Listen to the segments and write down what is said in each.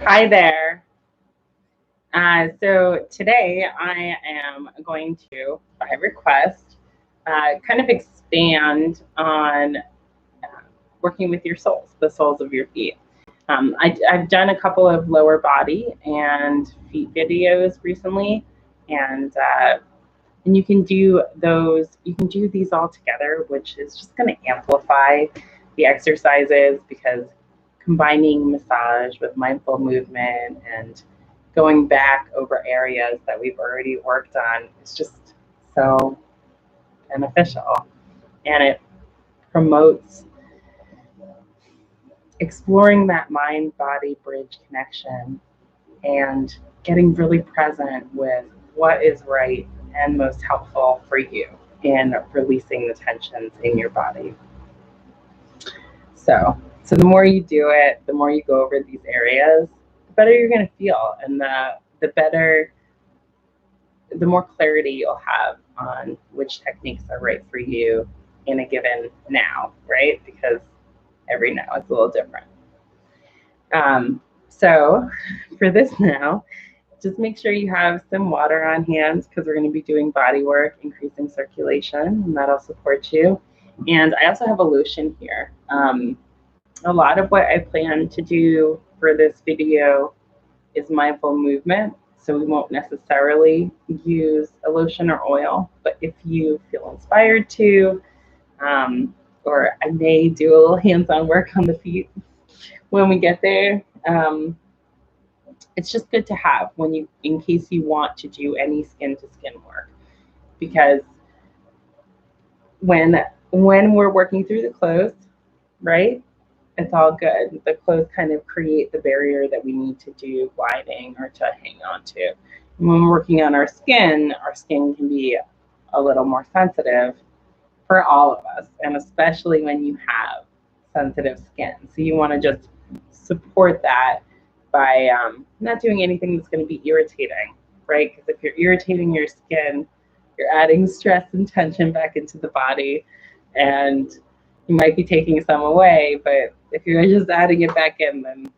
Hi there. So today I am going to, by request, kind of expand on working with your soles, the soles of your feet. I've done a couple of lower body and feet videos recently, and you can do those. You can do these all together, which is just going to amplify the exercises because combining massage with mindful movement and going back over areas that we've already worked on is just so beneficial, and it promotes exploring that mind-body bridge connection and getting really present with what is right and most helpful for you in releasing the tensions in your body. So the more you do it, the more you go over these areas, the better you're going to feel, and the more clarity you'll have on which techniques are right for you in a given now, right? Because every now is a little different. So for this now, just make sure you have some water on hand because we're going to be doing body work, increasing circulation, and that'll support you. And I also have a lotion here. A lot of what I plan to do for this video is mindful movement, so we won't necessarily use a lotion or oil, but if you feel inspired to, or I may do a little hands-on work on the feet when we get there. It's just good to have in case you want to do any skin-to-skin work, because when we're working through the clothes, right, it's all good. The clothes kind of create the barrier that we need to do gliding or to hang on to. And when we're working on our skin can be a little more sensitive for all of us, and especially when you have sensitive skin. So you want to just support that by not doing anything that's going to be irritating, right? Because if you're irritating your skin, you're adding stress and tension back into the body, and you might be taking some away, but if you're just adding it back in, then,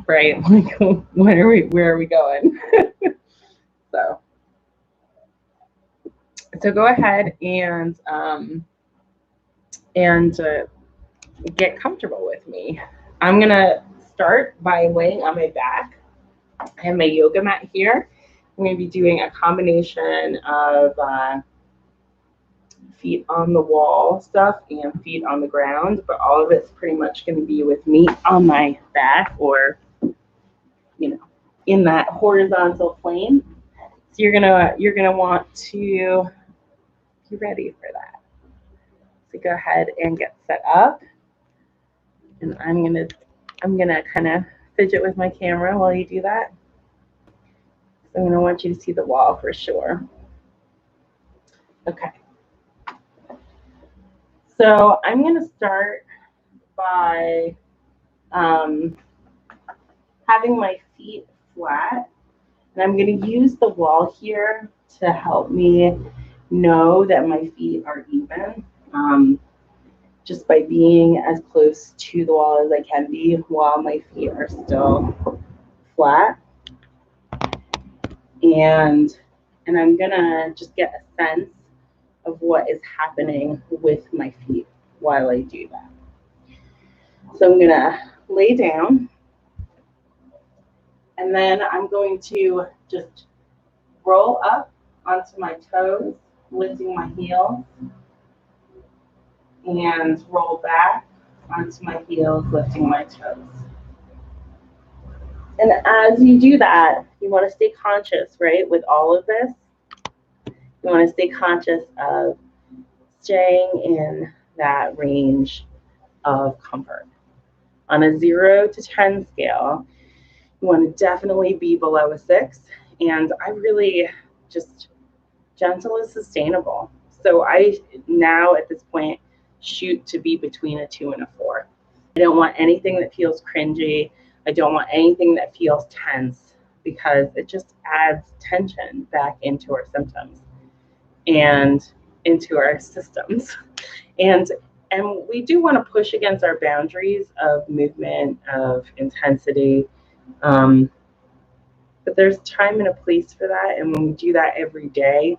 right, like, where are we going? So go ahead and get comfortable with me. I'm gonna start by laying on my back. I have my yoga mat here. I'm going to be doing a combination of feet on the wall stuff and feet on the ground, but all of it's pretty much going to be with me on my back, or in that horizontal plane. So you're gonna want to be ready for that. So go ahead and get set up, and I'm gonna kind of fidget with my camera while you do that. So I'm gonna want you to see the wall for sure. Okay. So I'm going to start by having my feet flat, and I'm going to use the wall here to help me know that my feet are even, just by being as close to the wall as I can be while my feet are still flat. And I'm going to just get a sense of what is happening with my feet while I do that. So I'm gonna lay down, and then I'm going to just roll up onto my toes, lifting my heels, and roll back onto my heels, lifting my toes. And as you do that, you want to stay conscious, right, with all of this. You want to stay conscious of staying in that range of comfort. On a 0 to 10 scale, you want to definitely be below a 6. And I really just, gentle is sustainable. So I now at this point shoot to be between a 2 and a 4. I don't want anything that feels cringy. I don't want anything that feels tense, because it just adds tension back into our symptoms and into our systems. And we do want to push against our boundaries of movement, of intensity, But there's time and a place for that, and when we do that every day,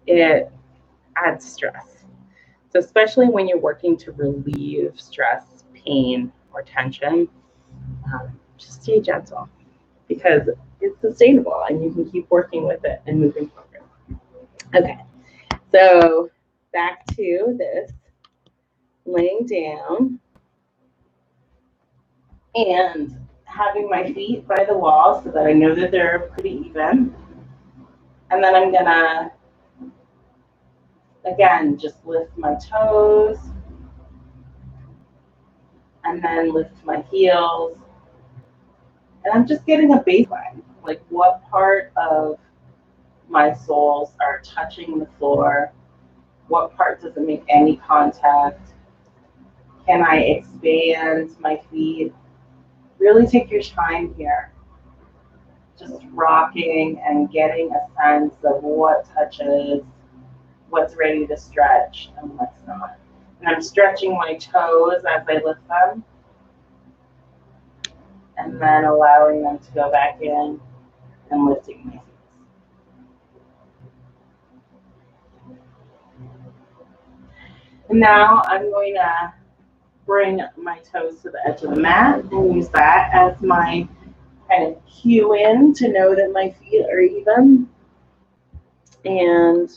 it adds stress. So especially when you're working to relieve stress, pain, or tension, just stay gentle because it's sustainable and you can keep working with it and moving forward. Okay, so back to this, laying down and having my feet by the wall so that I know that they're pretty even. And then I'm gonna, again, just lift my toes and then lift my heels. And I'm just getting a baseline, like what part of my soles are touching the floor, what part doesn't make any contact, can I expand my feet? Really take your time here, just rocking and getting a sense of what touches, what's ready to stretch and what's not. And I'm stretching my toes as I lift them and then allowing them to go back in and lifting my feet. And now I'm going to bring my toes to the edge of the mat and use that as my kind of cue in to know that my feet are even. And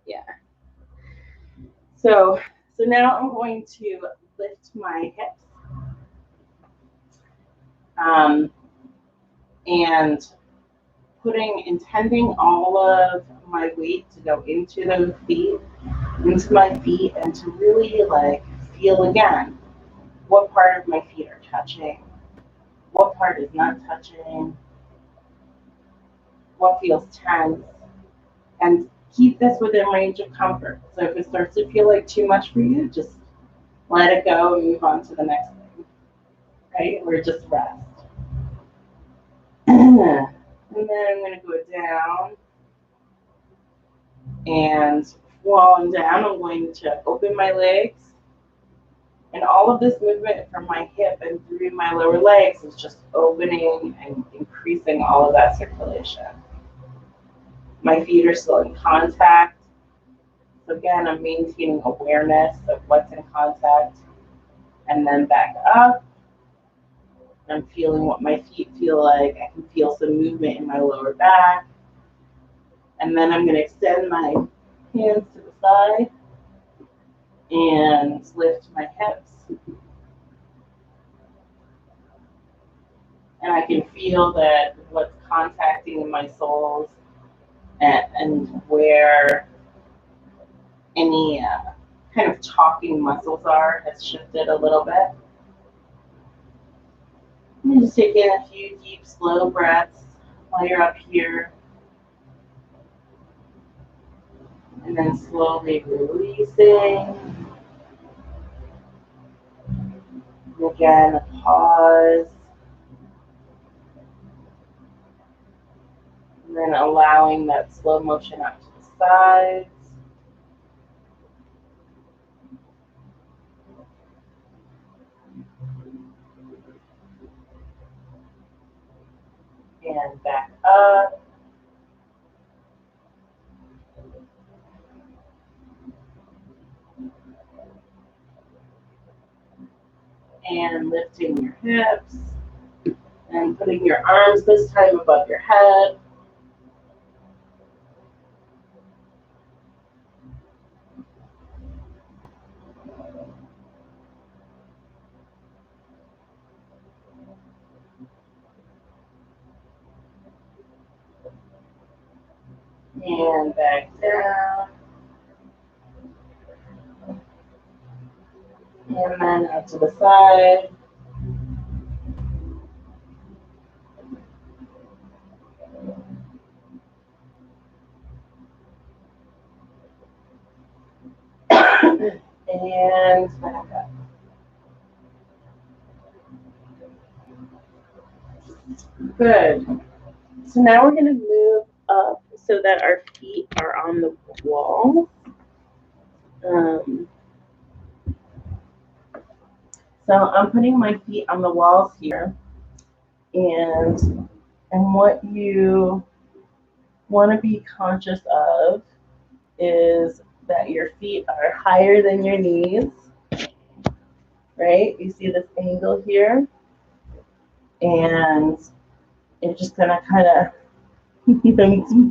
yeah. So now I'm going to lift my hips. And intending all of my weight to go into those feet, into my feet, and to really like feel again what part of my feet are touching, what part is not touching, what feels tense, and keep this within range of comfort. So if it starts to feel like too much for you, just let it go and move on to the next thing, right? Or just rest. And then I'm going to go down, and while I'm down, I'm going to open my legs. And all of this movement from my hip and through my lower legs is just opening and increasing all of that circulation. My feet are still in contact. So again, I'm maintaining awareness of what's in contact. And then back up. I'm feeling what my feet feel like. I can feel some movement in my lower back. And then I'm going to extend my hands to the side and lift my hips. And I can feel that what's contacting my soles and where any kind of talking muscles are has shifted a little bit. And just take in a few deep, slow breaths while you're up here. And then slowly releasing. And again, a pause. And then allowing that slow motion out to the sides. And back up. And lifting your hips. And putting your arms this time above your head. And back down. And then out to the side. And back up. Good. So now we're going to move up so that our feet are on the wall. So I'm putting my feet on the walls here, and what you want to be conscious of is that your feet are higher than your knees, right? You see this angle here, and you're just gonna kind of, I'm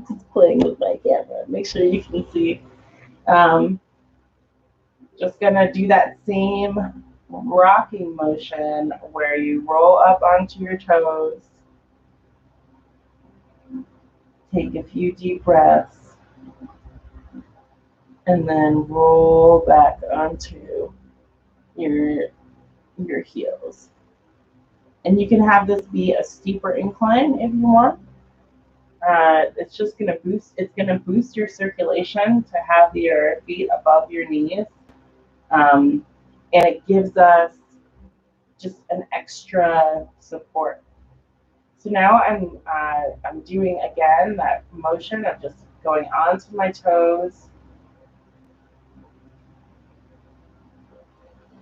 just playing with my camera, make sure you can see. Just gonna do that same rocking motion where you roll up onto your toes, take a few deep breaths, and then roll back onto your heels. And you can have this be a steeper incline if you want. It's just gonna boost. It's gonna boost your circulation to have your feet above your knees, and it gives us just an extra support. So now I'm doing again that motion of just going onto my toes,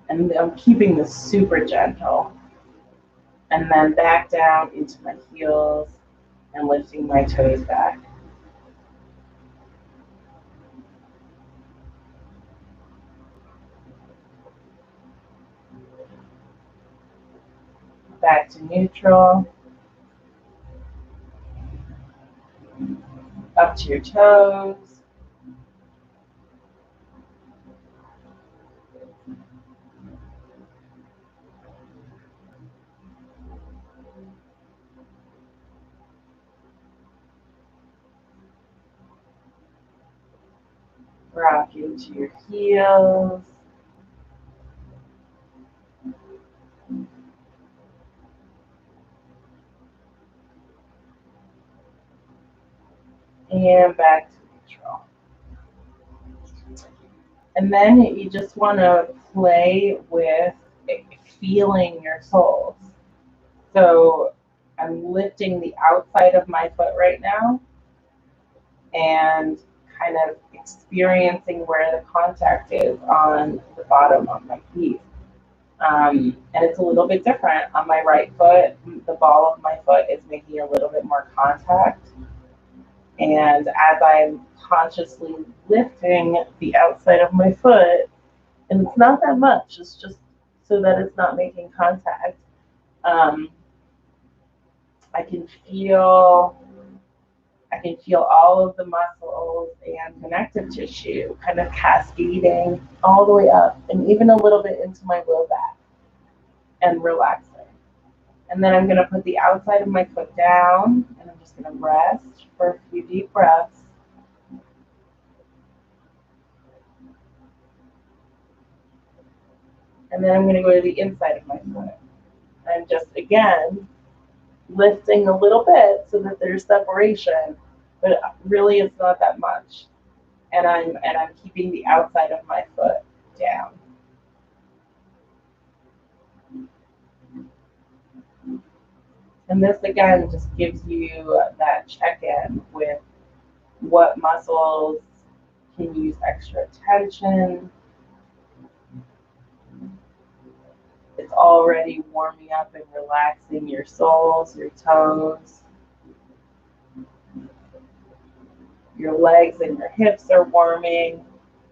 and I'm keeping this super gentle, and then back down into my heels and lifting my toes back. Back to neutral, up to your toes. Rock into your heels. And back to neutral. And then you just want to play with feeling your soles. So I'm lifting the outside of my foot right now and kind of experiencing where the contact is on the bottom of my feet. And it's a little bit different. On my right foot, the ball of my foot is making a little bit more contact. And as I'm consciously lifting the outside of my foot, and it's not that much, it's just so that it's not making contact, I can feel all of the muscles and connective tissue kind of cascading all the way up and even a little bit into my low back and relaxing. And then I'm going to put the outside of my foot down and I'm just going to rest for a few deep breaths. And then I'm going to go to the inside of my foot. I'm just, again, lifting a little bit so that there's separation, but really it's not that much. And I'm keeping the outside of my foot down. And this again just gives you that check-in with what muscles can use extra attention. It's already warming up and relaxing your soles, your toes. Your legs and your hips are warming,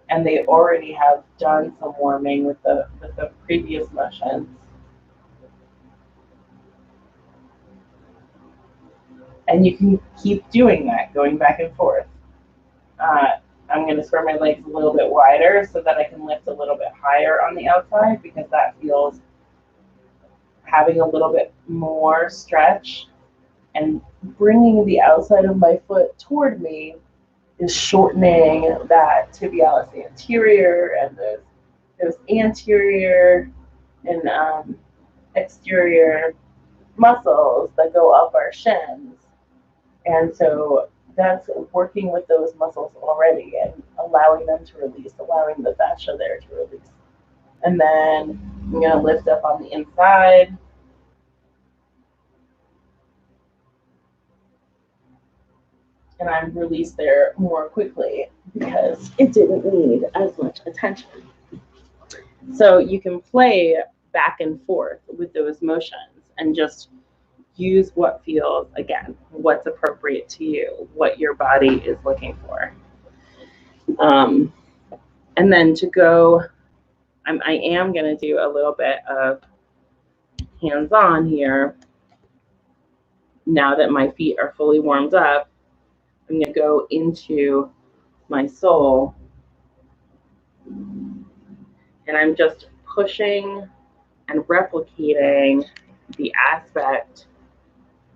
and they already have done some warming with the previous motions. And you can keep doing that, going back and forth. I'm going to spread my legs a little bit wider so that I can lift a little bit higher on the outside because that feels having a little bit more stretch, and bringing the outside of my foot toward me is shortening that tibialis anterior and those anterior and exterior muscles that go up our shins. And so that's working with those muscles already and allowing them to release, allowing the fascia there to release. And then I'm going to lift up on the inside. And I'm released there more quickly because it didn't need as much attention. So you can play back and forth with those motions and just use what feels, again, what's appropriate to you, what your body is looking for. And then to go, I am going to do a little bit of hands-on here. Now that my feet are fully warmed up, I'm going to go into my sole, and I'm just pushing and replicating the aspect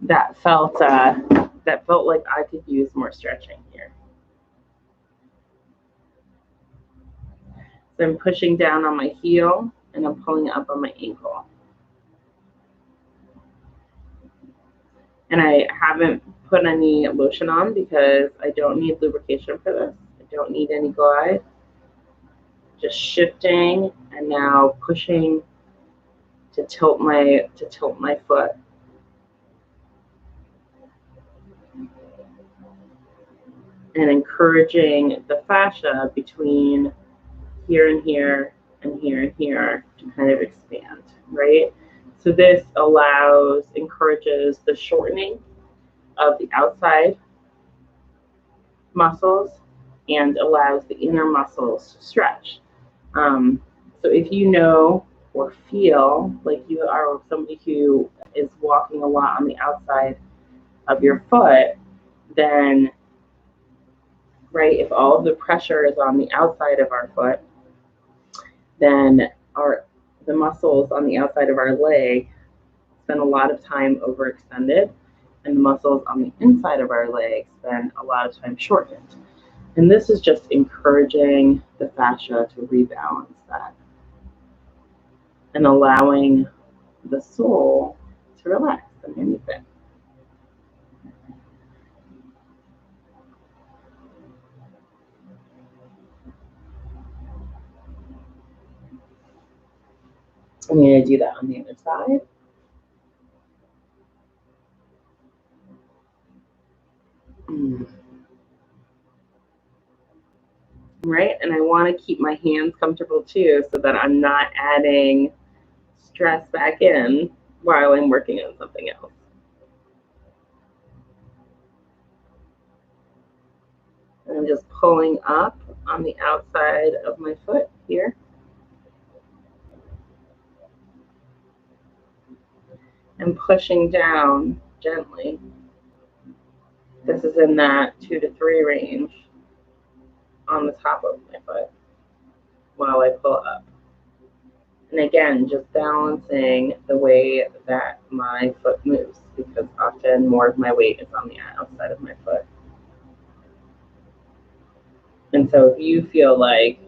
that felt like I could use more stretching here. So I'm pushing down on my heel and I'm pulling up on my ankle. And I haven't put any lotion on because I don't need lubrication for this. I don't need any glide. Just shifting and now pushing to tilt my foot. And encouraging the fascia between here and here and here and here to kind of expand, right? So this encourages the shortening of the outside muscles and allows the inner muscles to stretch. So if you know or feel like you are somebody who is walking a lot on the outside of your foot, then, right, if all of the pressure is on the outside of our foot, then the muscles on the outside of our leg spend a lot of time overextended, and the muscles on the inside of our leg spend a lot of time shortened. And this is just encouraging the fascia to rebalance that and allowing the sole to relax underneath it. I'm going to do that on the other side. Right, and I want to keep my hands comfortable too so that I'm not adding stress back in while I'm working on something else. And I'm just pulling up on the outside of my foot here. And pushing down gently. This is in that 2 to 3 range on the top of my foot while I pull up. And again, just balancing the way that my foot moves, because often more of my weight is on the outside of my foot. And so if you feel like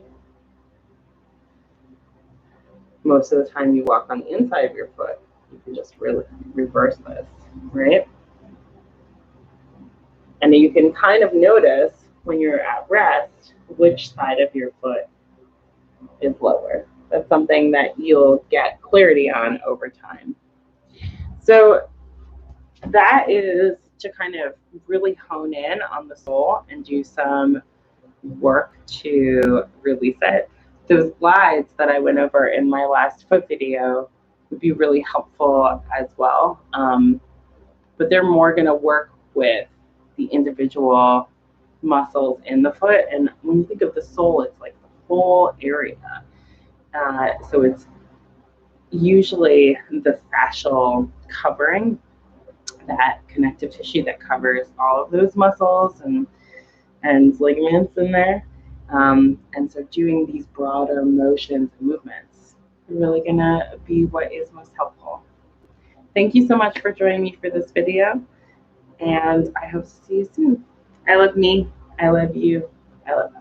most of the time you walk on the inside of your foot, you can just really reverse this, right? And you can kind of notice when you're at rest which side of your foot is lower. That's something that you'll get clarity on over time. So that is to kind of really hone in on the sole and do some work to release it. Those glides that I went over in my last foot video would be really helpful as well. But they're more going to work with the individual muscles in the foot. And when you think of the sole, it's like the whole area. So it's usually the fascial covering, that connective tissue that covers all of those muscles and ligaments in there. And so doing these broader motions and movements are really going to be what is most helpful. Thank you so much for joining me for this video, and I hope to see you soon. I love me. I love you. I love us.